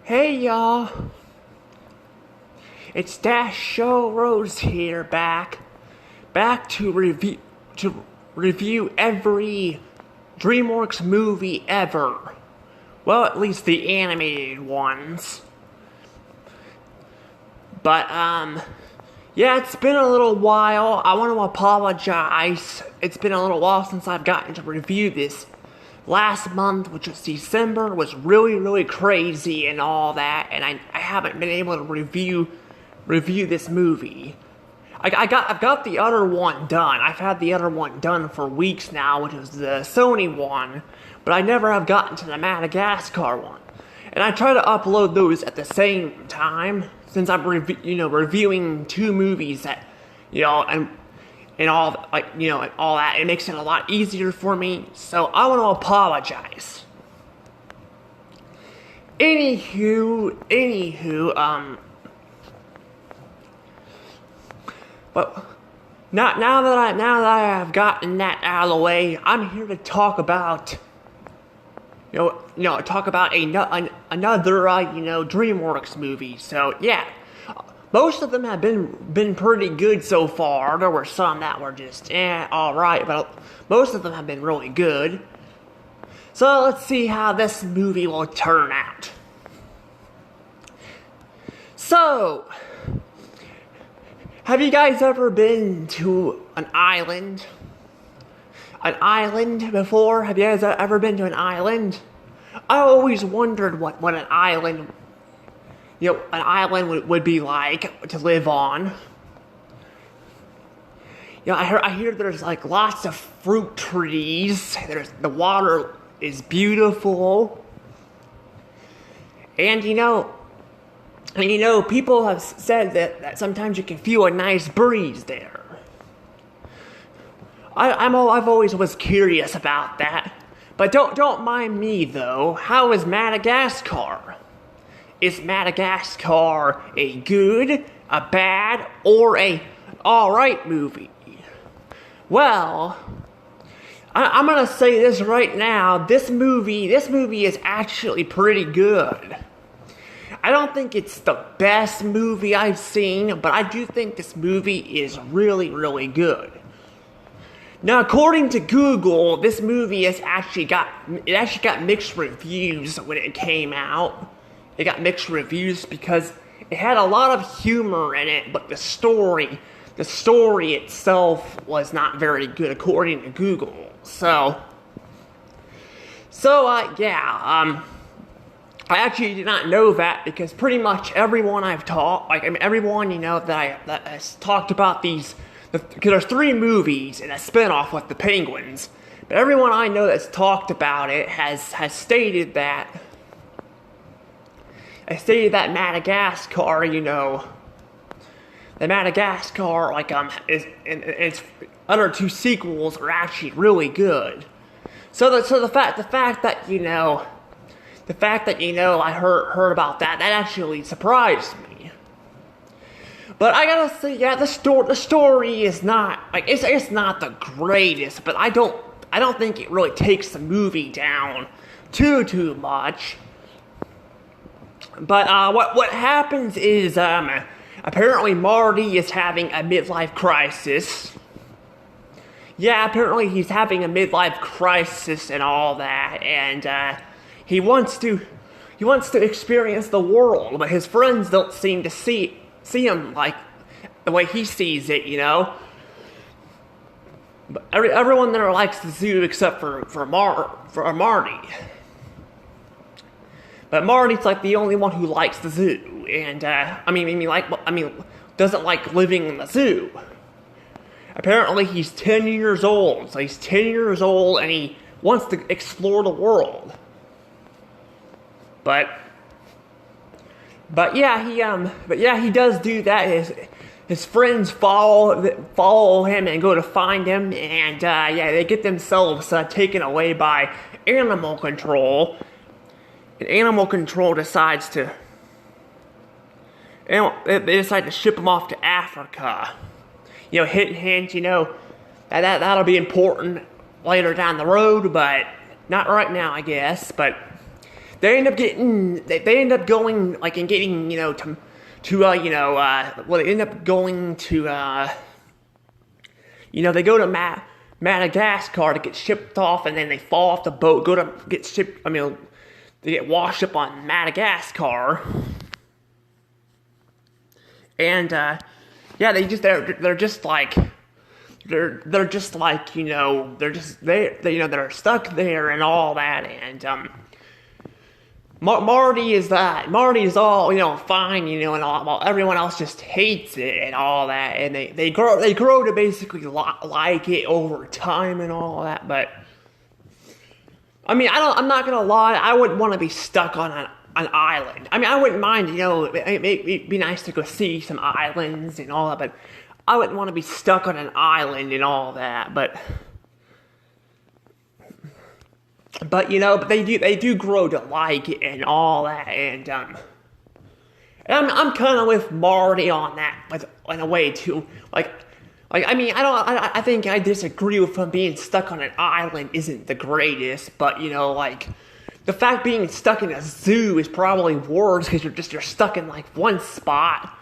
Hey y'all, it's Dash Show Rose here, back to review every DreamWorks movie ever. Well, at least the animated ones. But yeah, it's been a little while. I want to apologize. It's been a little while since I've gotten to review this. Last month, which was December, was really crazy and all that, and I haven't been able to review this movie. I've got the other one done. I've had the other one done for weeks now, which is the Sony one, but I never have gotten to the Madagascar one. And I try to upload those at the same time, since I'm reviewing two movies that, and all, and all that. It makes it a lot easier for me, so I want to apologize. Anywho, but now that I have gotten that out of the way, I'm here to talk about, talk about another, DreamWorks movie. So yeah. Most of them have been pretty good so far. There were some that were just, alright, but most of them have been really good. So let's see how this movie will turn out. So, have you guys ever been to an island? An island before? Have you guys ever been to an island? I always wondered what an island would be like to live on. I hear there's like lots of fruit trees. The water is beautiful. And people have said that sometimes you can feel a nice breeze there. I've always was curious about that. But don't mind me though. How is Madagascar? Is Madagascar a good, a bad, or a alright movie? Well, I'm gonna say this right now. This movie is actually pretty good. I don't think it's the best movie I've seen, but I do think this movie is really good. Now, according to Google, this movie actually got mixed reviews when it came out. It got mixed reviews because it had a lot of humor in it, but the story itself was not very good according to Google. I actually did not know that because pretty much everyone I've everyone that has talked about these, because there's 3 movies and a spinoff with the penguins, but everyone I know that's talked about it has stated that. I stated that Madagascar, its other 2 sequels are actually really good. So the fact that I heard about that actually surprised me. But I gotta say, yeah, the story is not it's not the greatest, but I don't think it really takes the movie down too much. But what happens is apparently Marty is having a midlife crisis. Yeah, apparently he's having a midlife crisis and all that, and he wants to experience the world, but his friends don't seem to see him like the way he sees it, But everyone there likes the zoo except for Marty. But Marty's like the only one who likes the zoo, and doesn't like living in the zoo. Apparently he's 10 years old, and he wants to explore the world. But yeah, he does do that. His friends follow him and go to find him, and they get themselves taken away by animal control. And animal control decides to ship him off to Africa. Hint, that'll be important later down the road, but not right now, I guess. But they end up getting, they end up going, like, and getting, you know, they end up going to, you know, they go to Madagascar to get shipped off, and then they fall off the boat, they get washed up on Madagascar. And, yeah, they're just like, you know, they're stuck there and all that, and, Marty is all, you know, fine, you know, and all, while everyone else just hates it and all that, and they grow to basically like it over time and all that. But I mean, I'm not gonna lie, I wouldn't want to be stuck on an island. I mean, I wouldn't mind, you know, it'd be nice to go see some islands and all that, but I wouldn't want to be stuck on an island and all that. But you know, they do grow to like it and all that, and I'm kind of with Marty on that, in a way too. Like I mean, I think I disagree with him being stuck on an island isn't the greatest, but you know, like the fact being stuck in a zoo is probably worse because you're stuck in like one spot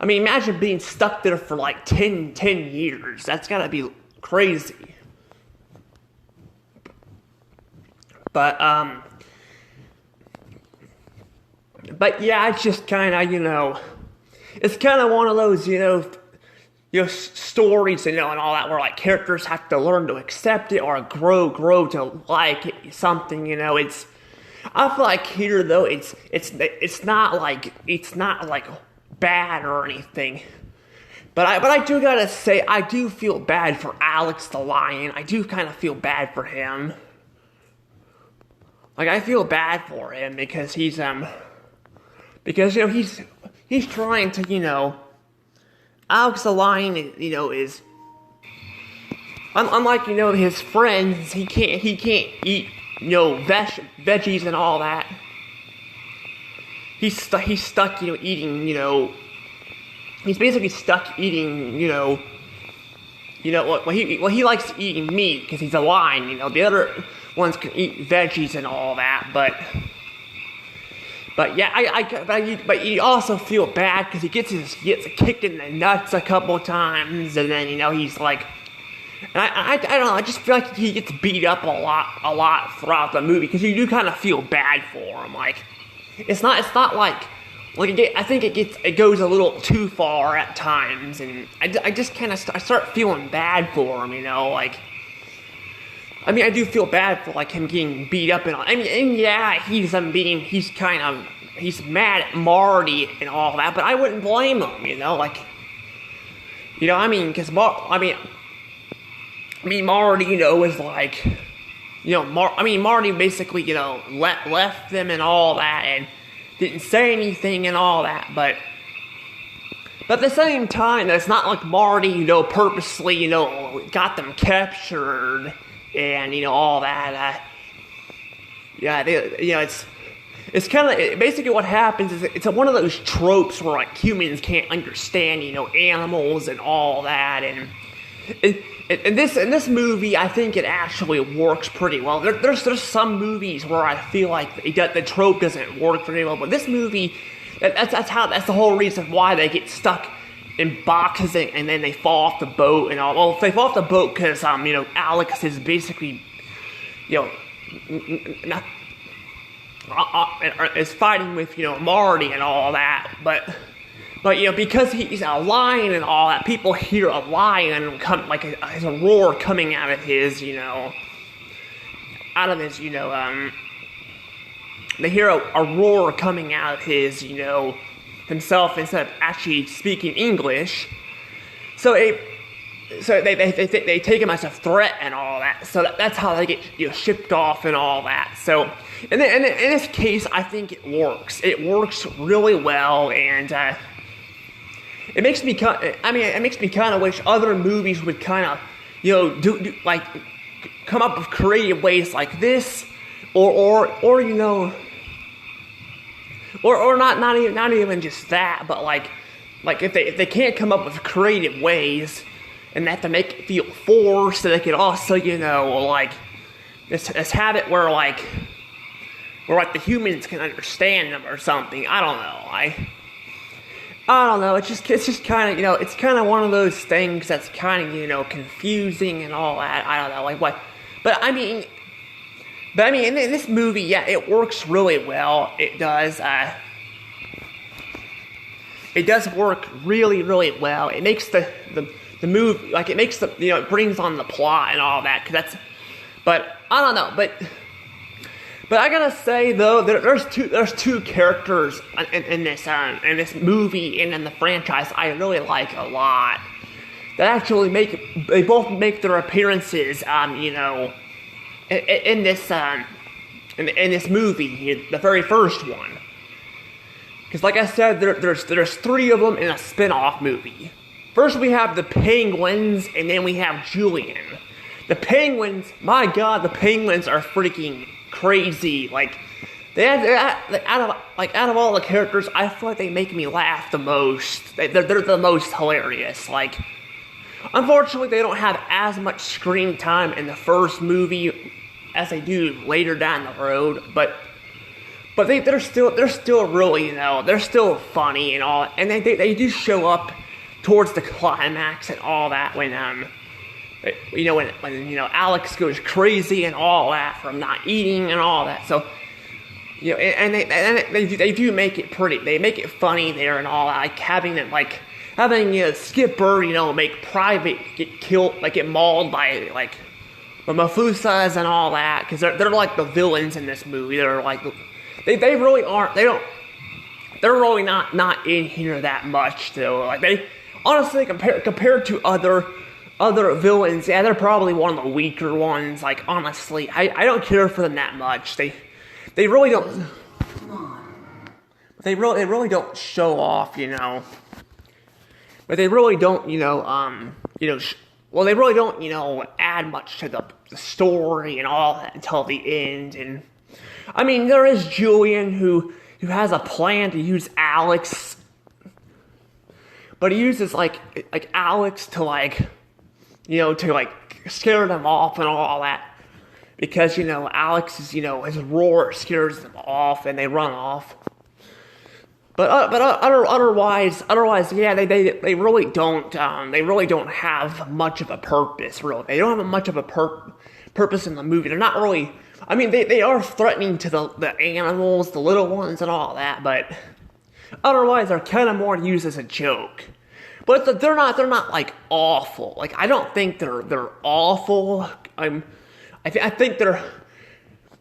I mean, imagine being stuck there for like 10 years. That's gotta be crazy. But yeah, it's just kind of, you know, it's kind of one of those, you know, stories, you know, and all that, where like characters have to learn to accept it or grow to like it, something, you know. I feel like here though, it's not like bad or anything. But I do gotta say, I do feel bad for Alex the lion. I do kind of feel bad for him. Like, I feel bad for him because he's, because, you know, he's trying to, you know, Alex the lion, you know, is, unlike, you know, his friends, he can't eat, you know, veggies and all that. He's stuck, you know, eating, you know, he's basically stuck eating, you know, he likes eating meat because he's a lion, you know. The other ones can eat veggies and all that, but yeah, but you also feel bad because he gets kicked in the nuts a couple times, and then, you know, he's like, and I don't know, I just feel like he gets beat up a lot throughout the movie because you do kind of feel bad for him. Like, it's not like I think it goes a little too far at times, and I just kind of start feeling bad for him, you know, like. I mean, I do feel bad for, like, him getting beat up and all. I mean, and yeah, he's mad at Marty and all that, but I wouldn't blame him, you know, like, you know, I mean, because Marty, you know, was like, you know, Marty basically, you know, left them and all that, and didn't say anything and all that, but at the same time, it's not like Marty, you know, purposely, you know, got them captured. And, you know, all that, yeah, you know, it's kind of, basically what happens is it's one of those tropes where, like, humans can't understand, you know, animals and all that, and in this movie, I think it actually works pretty well. There's some movies where I feel like the trope doesn't work very well, but this movie, that's the whole reason why they get stuck in boxes and then they fall off the boat and all. Well, they fall off the boat because you know, Alex is basically, you know, is fighting with, you know, Marty and all that. But you know, because he's a lion and all that, people hear a lion come, like a roar coming out of his, you know, they hear a roar coming out of his, you know, himself, instead of actually speaking English. So they take him as a threat and all that. So that's how they get, you know, shipped off and all that. So in this case, I think it works. It works really well, and it makes me kind of wish other movies would kind of, you know, do like come up with creative ways like this, or you know. Or not even just that, but like if they can't come up with creative ways and they have to make it feel forced, so they could also, you know, like just have it where, like, where like the humans can understand them or something. I don't know. I don't know. It's just kind of, it's kind of one of those things that's kind of, confusing and all that. I don't know, like what. But I mean, in this movie, yeah, it works really well. It does. It does work really, really well. It makes the movie, like it makes it brings on the plot and all that. But I don't know. But I gotta say though, there's two characters in this movie and in the franchise I really like a lot. That actually they both make their appearances, in this movie, the very first one. Because like I said, there's three of them in a spin-off movie. First we have the Penguins, and then we have Julian. The Penguins, my God, the Penguins are freaking crazy. Like, out of all the characters, I feel like they make me laugh the most. They're the most hilarious. Like, unfortunately, they don't have as much screen time in the first movie as they do later down the road. But they're still really, they're still funny and all. And they do show up towards the climax and all that when Alex goes crazy and all that from not eating and all that. So, and they do make it pretty. They make it funny there and all that. Like having Skipper, make Private get killed, like get mauled by like the Mafusas and all that, because they're like the villains in this movie. They're like they really aren't. They're really not in here that much though. Like they honestly compared to other villains, yeah, they're probably one of the weaker ones. Like honestly, I don't care for them that much. They really don't. They really don't show off, But they really don't, they really don't, add much to the story and all that until the end. And I mean, there is Julian who has a plan to use Alex, but he uses like Alex to scare them off and all that. Because, Alex is, his roar scares them off and they run off. But otherwise, yeah, they really don't have much of a purpose, really. They don't have much of a purpose in the movie. They're not really, I mean, they are threatening to the animals, the little ones and all that, but otherwise they're kind of more used as a joke. But they're not like awful. Like, I don't think they're awful. I think they're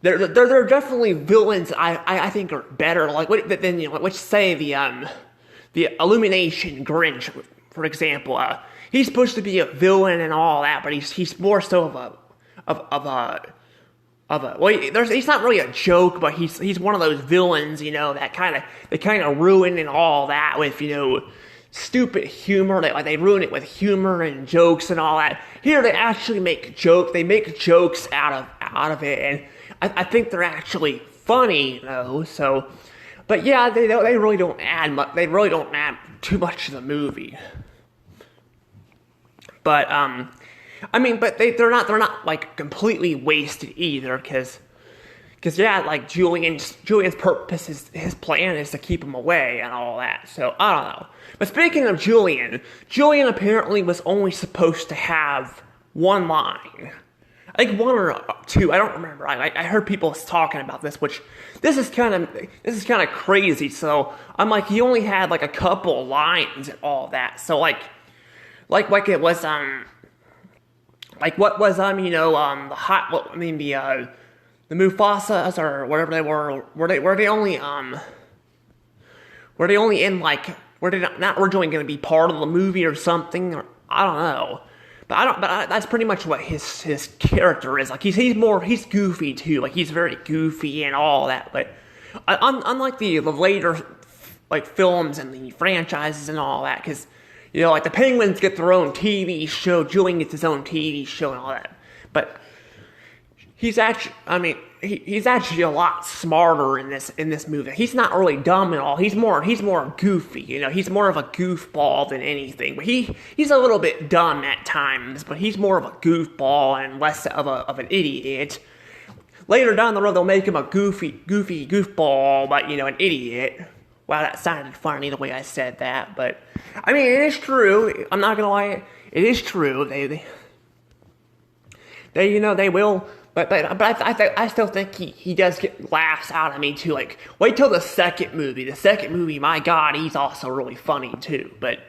definitely villains. I think are better. Like than let's say the Illumination Grinch, for example. He's supposed to be a villain and all that, but he's more so he's not really a joke, but he's one of those villains, that kind of ruin and all that with stupid humor. They ruin it with humor and jokes and all that. Here they actually make jokes. They make jokes out of it, and I think they're actually funny though. So, but yeah, they really don't add much. They really don't add too much to the movie. But I mean, but they're not like completely wasted either, because yeah, like Julian's purpose his plan is to keep him away and all that. So I don't know. But speaking of Julian apparently was only supposed to have one line. I think one or two. I don't remember. I heard people talking about this, which this is kind of crazy. So I'm like, he only had like a couple lines and all that. So like it was like what was the Mufasas or whatever they were they only in like, were they not originally going to be part of the movie or something, or I don't know. But that's pretty much what his character is. Like he's goofy too. Like he's very goofy and all that. But unlike the later like films and the franchises and all that, because like the Penguins get their own TV show, Julian gets his own TV show and all that. But he's actually a lot smarter in this movie. He's not really dumb at all. He's more goofy. He's more of a goofball than anything. But he's a little bit dumb at times. But he's more of a goofball and less of an idiot. later down the road they'll make him a goofy goofball, but an idiot. Wow, that sounded funny the way I said that, but I mean it is true. I'm not gonna lie, it is true. They will. But I still think he does get laughs out of me too. Like, wait till the second movie. The second movie, my God, he's also really funny too. But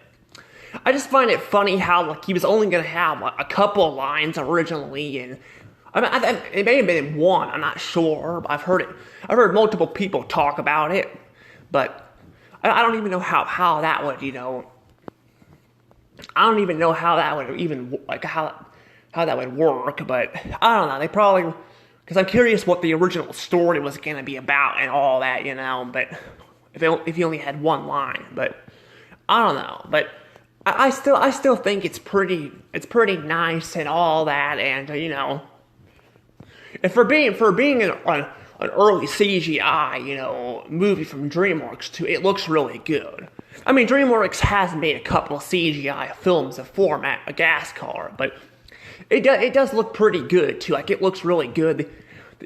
I just find it funny how he was only gonna have a couple of lines originally, and it may have been one. I'm not sure. I've heard multiple people talk about it, but I don't even know how that would I don't even know how that would even how that would work, but I don't know. They probably, because I'm curious what the original story was going to be about and all that, but if you only had one line, but I don't know. But I still think it's pretty nice and all that, and and for being an early CGI movie from DreamWorks too, it looks really good. I mean, DreamWorks has made a couple of CGI films before Madagascar, but it does look pretty good too. Like, it looks really good.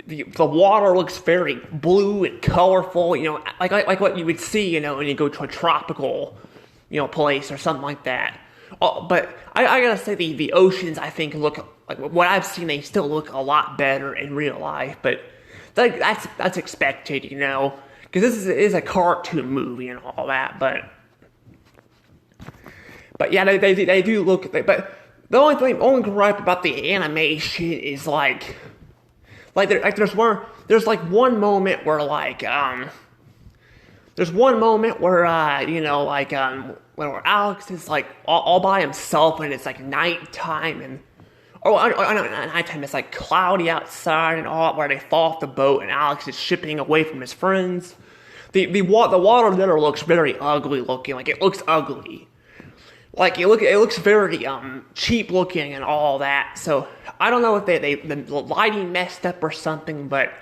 The water looks very blue and colorful. Like what you would see when you go to a tropical place or something like that. But I gotta say the oceans, I think, look like what I've seen. They still look a lot better in real life. But that's expected, because this is a cartoon movie and all that. But yeah, they do look. But the only gripe about the animation is there's one moment where when Alex is all by himself and it's nighttime and not nighttime, it's cloudy outside and all, where they fall off the boat and Alex is shipping away from his friends. The water there looks very ugly looking. It looks ugly. It looks very cheap looking and all that. So I don't know if the lighting messed up or something, but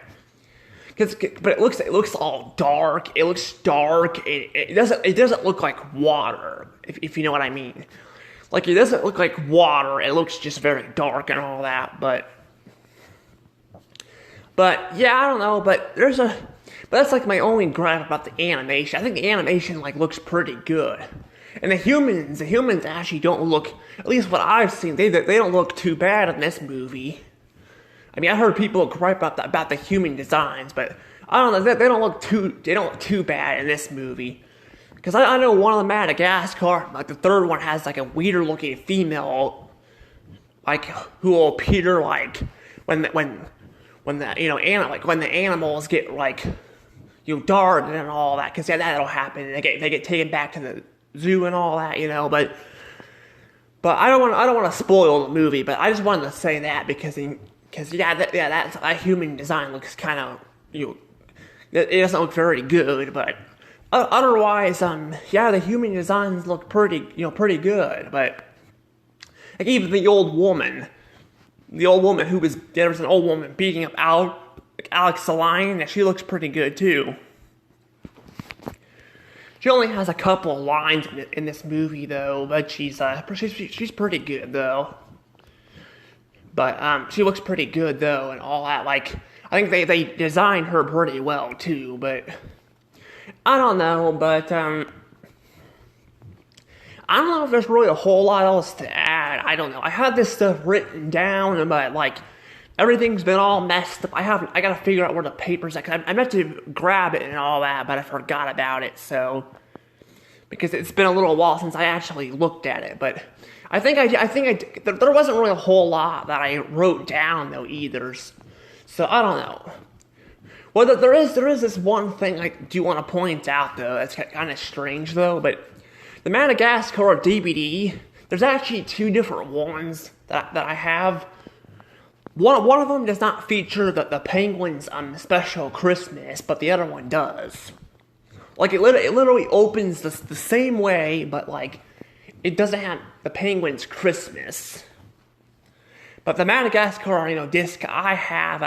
it looks all dark. It looks dark. It doesn't look like water, if you know what I mean. It doesn't look like water. It looks just very dark and all that. But yeah, I don't know. But that's my only gripe about the animation. I think the animation looks pretty good. And the humans actually don't look, at least what I've seen, they don't look too bad in this movie. I mean, I heard people gripe about the human designs, but I don't know, they don't look too bad in this movie. Because I know one of the Madagascar, the third one has a weirder looking female, who will appear when the animals get dark and all that. Because that'll happen. They get taken back to the zoo and all that, but I don't want to spoil the movie, but I just wanted to say that because that human design looks kind of it doesn't look very good, but otherwise the human designs look pretty good, but even the old woman there was an old woman beating up Alex the lion, and she looks pretty good too. She only has a couple of lines in this movie, though, but she's pretty good, though. But she looks pretty good, though, and all that. I think they designed her pretty well too. But I don't know. But I don't know if there's really a whole lot else to add. I don't know. I had this stuff written down, but everything's been all messed up. I gotta figure out where the paper's at. I meant to grab it and all that, but I forgot about it, because it's been a little while since I actually looked at it. But I think there wasn't really a whole lot that I wrote down, though, either. So I don't know. Well, there is this one thing I do want to point out, though, that's kind of strange, though, but the Madagascar DVD, there's actually two different ones that I have. One of them does not feature the penguins on special Christmas, but the other one does. It literally opens the same way, but it doesn't have the penguins Christmas. But the Madagascar disc I have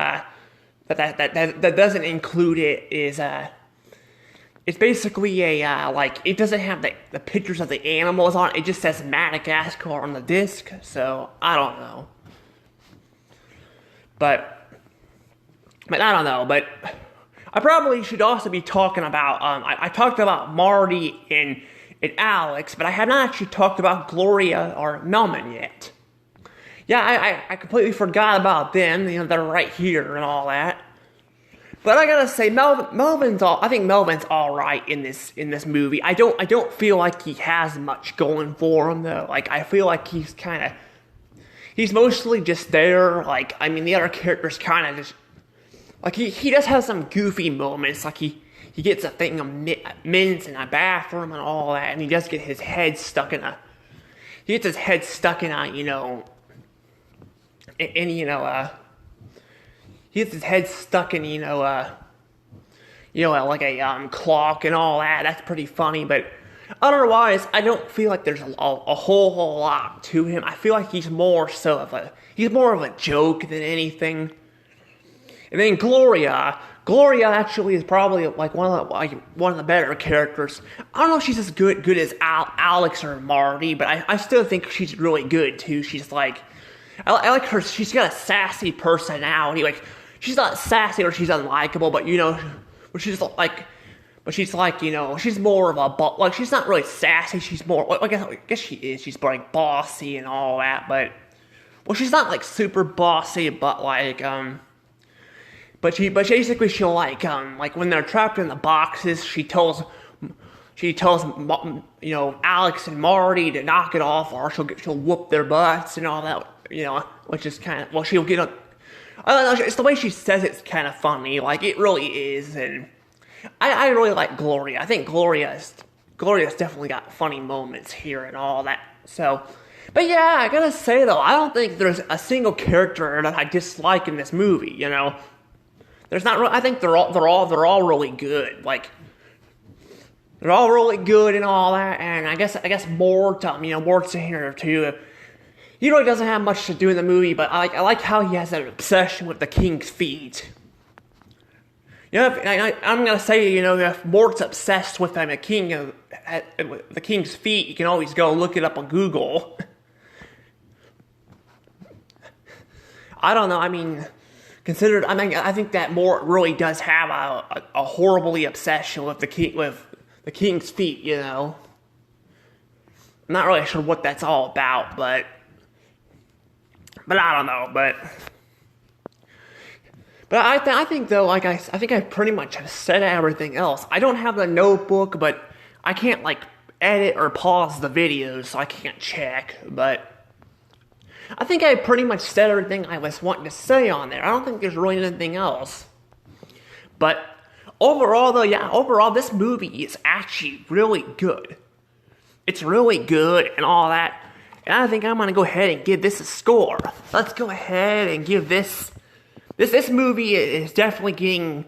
that doesn't include it is it's basically it doesn't have the pictures of the animals on it. It just says Madagascar on the disc. So I don't know. But But I don't know, but I probably should also be talking about, I talked about Marty and Alex, but I have not actually talked about Gloria or Melman yet. Yeah, I completely forgot about them, they're right here and all that. But I gotta say, I think Melvin's alright in this movie. I don't feel like he has much going for him, though. Like, I feel like he's mostly just there. Like, I mean, the other characters kind of just, like, he does have some goofy moments, like he gets a thing of mints in a bathroom and all that, and he does get his head stuck in he gets his head stuck in he gets his head stuck in, like a clock and all that. That's pretty funny, but otherwise, I don't feel like there's a whole lot to him. I feel like he's more of a joke than anything. And then Gloria actually is probably like one of the better characters. I don't know if she's as good as Alex or Marty, but I still think she's really good too. She's like, I like her. She's got a sassy personality. Like, she's not sassy or she's unlikable, but she's more of a like, she's not really sassy. She's more, I guess she is. She's like bossy and all that, but she's not like super bossy, but like But basically she'll like when they're trapped in the boxes, she tells Alex and Marty to knock it off, or she'll whoop their butts and all that, which is kind of, she'll get a, I don't know, it's the way she says it's kind of funny, like it really is, and I really like Gloria. I think Gloria's definitely got funny moments here and all that. So, but yeah, I gotta say though, I don't think there's a single character that I dislike in this movie. There's not. I think they're all really good. Like, they're all really good and all that. And I guess Mort, Mort's in here too. He really doesn't have much to do in the movie, but I like how he has an obsession with the king's feet. I'm gonna say, if Mort's obsessed with the king's feet, you can always go look it up on Google. I don't know. I mean, I think that Mort really does have a horribly obsession with the king's feet. I'm not really sure what that's all about, but I don't know. But I think though, like I think I pretty much have said everything else. I don't have the notebook, but I can't like edit or pause the videos, so I can't check. But I think I pretty much said everything I was wanting to say on there. I don't think there's really anything else. But overall, this movie is actually really good. It's really good and all that. And I think I'm gonna go ahead and give this a score. Let's go ahead and give this movie is definitely getting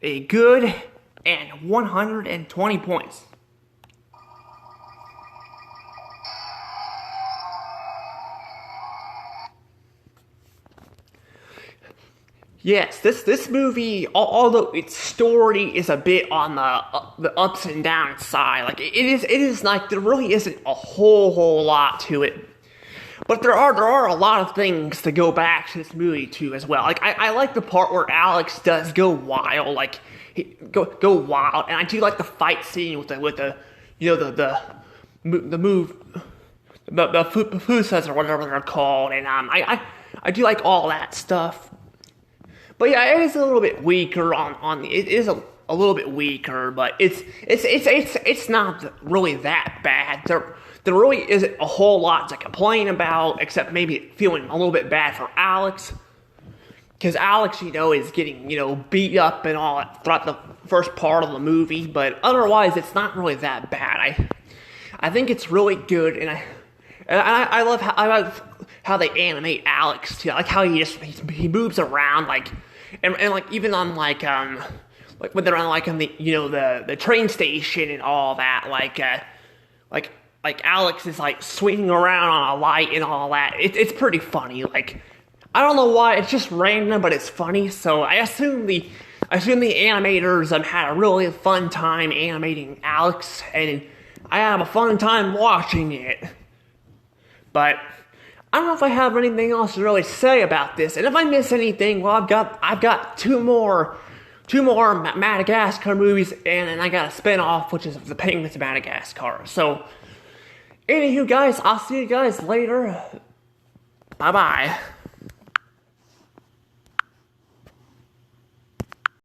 a good and 120 points. Yes, this movie, although its story is a bit on the ups and downs side, like it is like there really isn't a whole lot to it. But there are a lot of things to go back to this movie to as well. Like I like the part where Alex does go wild, like go wild, and I do like the fight scene with the fusas or whatever they're called, and I do like all that stuff. But yeah, it is a little bit weaker it is a little bit weaker, but it's not really that bad. There really isn't a whole lot to complain about, except maybe feeling a little bit bad for Alex. Because Alex, is getting, beat up and all that throughout the first part of the movie, but otherwise it's not really that bad. I think it's really good, and I love how they animate Alex too. I like how he moves around, like, and like even on like when they're on like on the the train station and all that, like Alex is like swinging around on a light and all that. It's pretty funny. Like, I don't know why, it's just random, but it's funny. So I assume the animators had a really fun time animating Alex, and I have a fun time watching it. But I don't know if I have anything else to really say about this. And if I miss anything, well, I've got two more Madagascar movies, and I got a spin-off, which is The Penguins of Madagascar. So, anywho, guys, I'll see you guys later. Bye-bye.